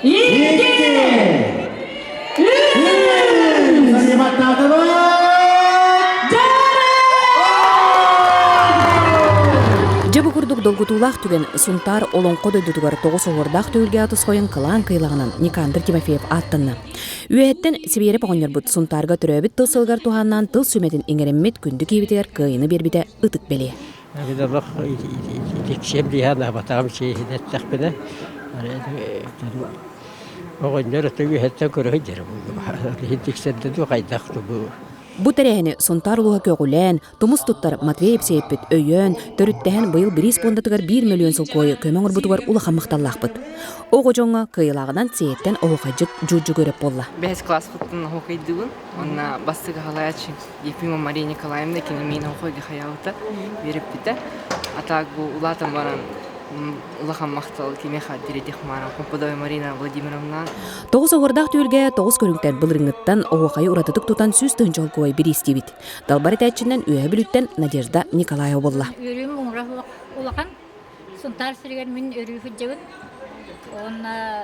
Жабы курдук долгутулах түген сунтар олонко дөйдүгөр тогуз оғырдақ төгілге атыс қойын кылаан кыйлагынан Никандр Тимофеев аттынна. Үйәттен Сибире погонербут сунтарга төрөбүт тылсылгар туханнан тыл сүметин иңереммет күндү кейбитер кыйыны бербите ытык беле. Гидалах итексемдиһана батам чейнеттәхбене. Огоннер төгүһәттә көрөйдер. Итексемдә кайдакты бу. Бу тәрәһіне сунтар улуға көғілән, тумус туттар Матвеев сейіппет өйен, төріттәһін бұйыл 1 пондатығар 1 миллион сыл койы көмөңір бұтығар улаға мақталлақпыт. Оғы жоңға кыйылағынан сейеттен оғықайжыт жүджі көріп болла. 5 класс бұттың оғықайдығын, онна бастығы халаячы Ефимова Мария Николаевна кенемейін оғықайғы хаяуыта беріп біті. Атақ бұл улатым баран улахан мақтал кемеха дередех мана Комподовая Марина Владимировна. Тоғыз оғырдақ түйілге тоғыз көріңтер бұлырыңыттан оғықайы ұратытық тұтан сүз тұнчал көй бір істебет. Далбар әтәтшінен өе біліттен Надежда Николаева болла. Өрім мұңыра улахан, сұнтар сірген мен өрі хүджеуін. Онна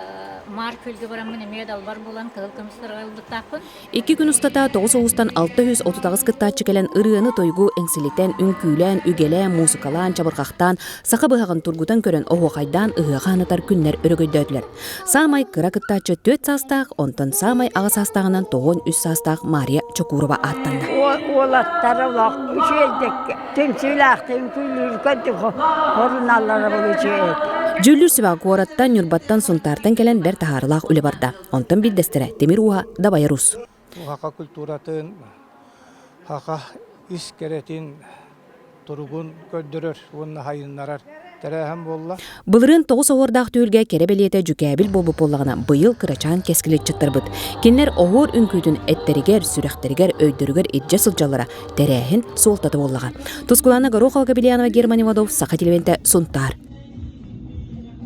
мар көлге барамын әме далбар болан кығыл көмістер ғалдықтақпын. 2 күн ұстата 9 оғыстан 639 кыттачы келен ырыаны тойгу әңсіліктен, үнкүйлән, үгелән, музыкалан, чабырқақтан, сақы бұғағын тургутан көрін оғайдан ұғыға анатар күннер өрігөйдөділер. Самай кыра кыттачы 4 састақ, онтан самай аға састағынан 9 үс састақ Мария Чокурова аттанды. Олаттары олақ үшелдік, түмсілақты үнкүйлер көттік, орыналары бұл үшелдік. Жүллүр сыбағы қораттан, нүрбаттан сұнтартан келен бәр тахарылақ үлі барда. Онтан білдестірі Темир Уға Дабайы Рус. Хақа культуратын, хақа искеретін тұрғын көддірір, оны хайынларар. Бұлырын 9 оғырдақ түйілге керебелеті жүкәбіл болбы болағына бұйыл қырачан кескілет чыттырбыт. Кенлер оғыр үнкүйдің әттерігер, сүрәқтерігер, өйдірігер етже сылжалара тәрәхін солтаты болаға. Тұскуланы Горохова Кабелянова Германия Вадов Сақа телевенті Сунтар.